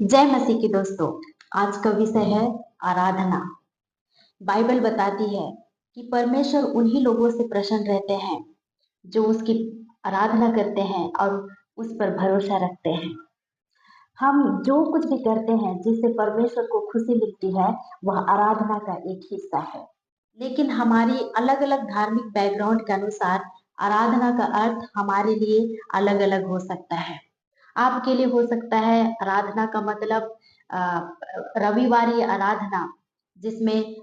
जय मसीह के दोस्तों। आज का विषय है आराधना। बाइबल बताती है कि परमेश्वर उन्हीं लोगों से प्रसन्न रहते हैं जो उसकी आराधना करते हैं और उस पर भरोसा रखते हैं। हम जो कुछ भी करते हैं जिससे परमेश्वर को खुशी मिलती है वह आराधना का एक हिस्सा है। लेकिन हमारी अलग अलग धार्मिक बैकग्राउंड के अनुसार आराधना का अर्थ हमारे लिए अलग अलग हो सकता है। आपके लिए हो सकता है आराधना का मतलब रविवारी आराधना, जिसमें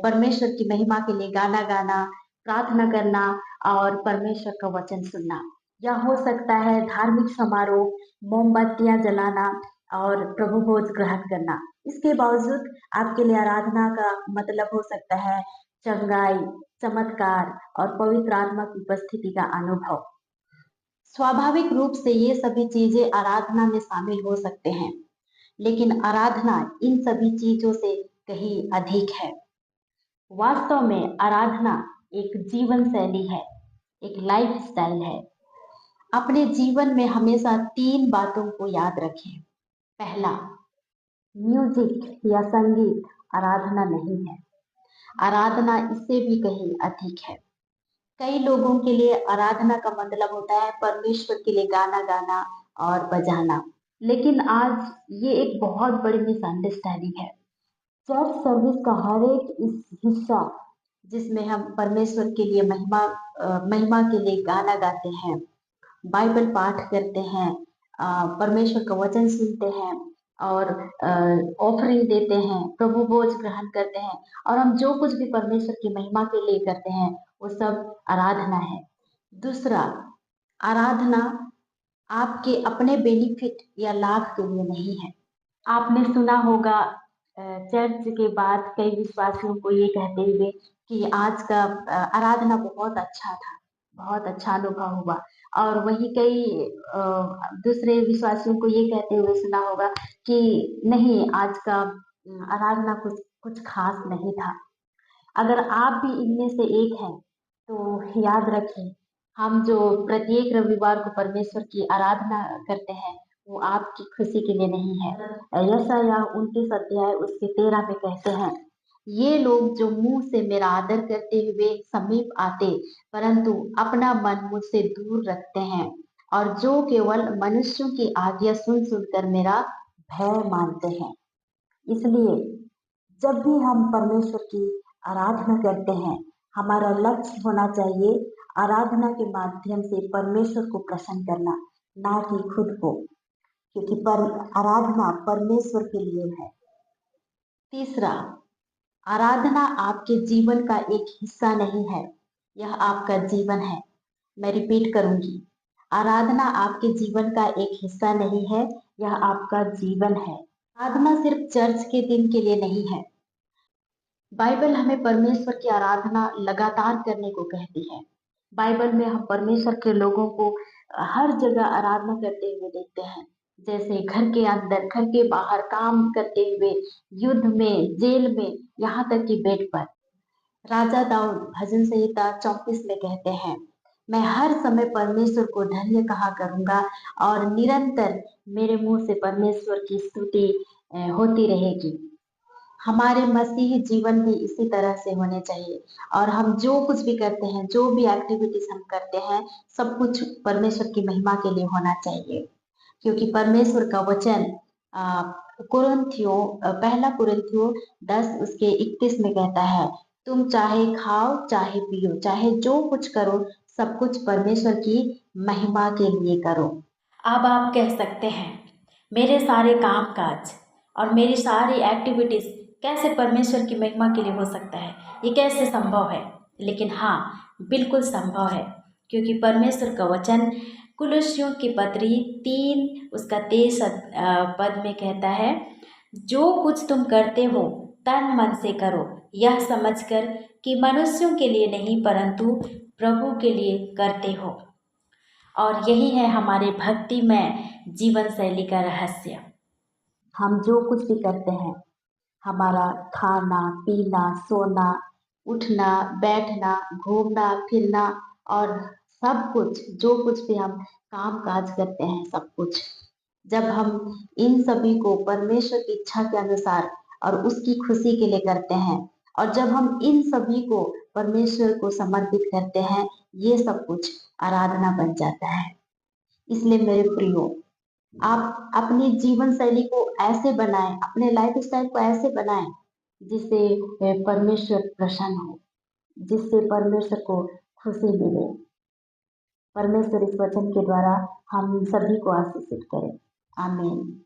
परमेश्वर की महिमा के लिए गाना गाना, प्रार्थना करना और परमेश्वर का वचन सुनना। या हो सकता है धार्मिक समारोह, मोमबत्तियां जलाना और प्रभु भोज ग्रहण करना। इसके बावजूद आपके लिए आराधना का मतलब हो सकता है चंगाई, चमत्कार और पवित्र आत्मा की उपस्थिति का अनुभव। स्वाभाविक रूप से ये सभी चीजें आराधना में शामिल हो सकते हैं, लेकिन आराधना इन सभी चीजों से कहीं अधिक है। वास्तव में आराधना एक जीवन शैली है, एक लाइफ स्टाइल है। अपने जीवन में हमेशा 3 बातों को याद रखें। पहला, म्यूजिक या संगीत आराधना नहीं है। आराधना इससे भी कहीं अधिक है। कई लोगों के लिए आराधना का मतलब होता है परमेश्वर के लिए गाना गाना और बजाना। लेकिन आज ये एक बहुत बड़ी मिसअंडरस्टैंडिंग है। चर्च सर्विस का हर एक इस हिस्सा जिसमें हम परमेश्वर के लिए महिमा के लिए गाना गाते हैं, बाइबल पाठ करते हैं, परमेश्वर का वचन सुनते हैं और ऑफरिंग देते हैं, प्रभु भोज ग्रहण करते हैं और हम जो कुछ भी परमेश्वर की महिमा के लिए करते हैं वो सब आराधना है। दूसरा, आराधना आपके अपने बेनिफिट या लाभ के लिए नहीं है। आपने सुना होगा चर्च के बाद कई विश्वासियों को ये कहते हुए कि आज का आराधना बहुत अच्छा था, बहुत अच्छा अनुभव हुआ। और वही कई दूसरे विश्वासियों को ये कहते हुए सुना होगा कि नहीं, आज का आराधना कुछ कुछ खास नहीं था। अगर आप भी इनमें से एक हैं तो याद रखें, हम जो प्रत्येक रविवार को परमेश्वर की आराधना करते हैं वो आपकी खुशी के लिए नहीं है। यशायाह 29 अध्याय उसके 13 में कहते हैं, ये लोग जो मुंह से मेरा आदर करते हुए समीप आते परंतु अपना मन मुझसे दूर रखते हैं और जो केवल मनुष्यों की आज्ञा सुन सुनकर मेरा भय मानते हैं। इसलिए जब भी हम परमेश्वर की आराधना करते हैं, हमारा लक्ष्य होना चाहिए आराधना के माध्यम से परमेश्वर को प्रसन्न करना, ना कि खुद को, क्योंकि आराधना परमेश्वर के लिए है। तीसरा, आराधना आपके जीवन का एक हिस्सा नहीं है, यह आपका जीवन है। मैं रिपीट करूंगी, आराधना आपके जीवन का एक हिस्सा नहीं है, यह आपका जीवन है। आराधना सिर्फ चर्च के दिन के लिए नहीं है। बाइबल हमें परमेश्वर की आराधना लगातार करने को कहती है। बाइबल में हम परमेश्वर के लोगों को हर जगह आराधना करते हुए देखते हैं, जैसे घर के अंदर, घर के बाहर, काम करते हुए, युद्ध में, जेल में, यहाँ तक कि बेड पर। राजा दाऊद भजन संहिता 34 में कहते हैं, मैं हर समय परमेश्वर को धन्य कहा करूंगा और निरंतर मेरे मुंह से परमेश्वर की स्तुति होती रहेगी। हमारे मसीही जीवन भी इसी तरह से होने चाहिए और हम जो कुछ भी करते हैं, जो भी एक्टिविटीज हम करते हैं, सब कुछ परमेश्वर की महिमा के लिए होना चाहिए। क्योंकि परमेश्वर का वचन पहला कुरिन्थियों 10 उसके 31 में कहता है, तुम चाहे खाओ चाहे पियो चाहे जो कुछ करो, सब कुछ परमेश्वर की महिमा के लिए करो। अब आप कह सकते हैं, मेरे सारे काम काज और मेरी सारी एक्टिविटीज कैसे परमेश्वर की महिमा के लिए हो सकता है, ये कैसे संभव है? लेकिन हाँ, बिल्कुल संभव है, क्योंकि परमेश्वर का वचन कुलुस्सियों की पत्री 3 उसका 23 पद में कहता है, जो कुछ तुम करते हो तन मन से करो, यह समझकर कि मनुष्यों के लिए नहीं परंतु प्रभु के लिए करते हो। और यही है हमारे भक्तिमय जीवन शैली का रहस्य। हम जो कुछ भी करते हैं, हमारा खाना पीना, सोना, उठना बैठना, घूमना फिरना और सब कुछ, जो कुछ भी हम काम काज करते हैं, सब कुछ जब हम इन सभी को परमेश्वर की इच्छा के अनुसार और उसकी खुशी के लिए करते हैं, और जब हम इन सभी को परमेश्वर को समर्पित करते हैं, ये सब कुछ आराधना बन जाता है। इसलिए मेरे प्रियो, आप अपनी जीवन शैली को ऐसे बनाएं, अपने लाइफ स्टाइल को ऐसे बनाएं जिससे परमेश्वर प्रसन्न हो, जिससे परमेश्वर को खुशी मिले। परमेश्वर इस वचन के द्वारा हम सभी को आशीषित करे। आमीन।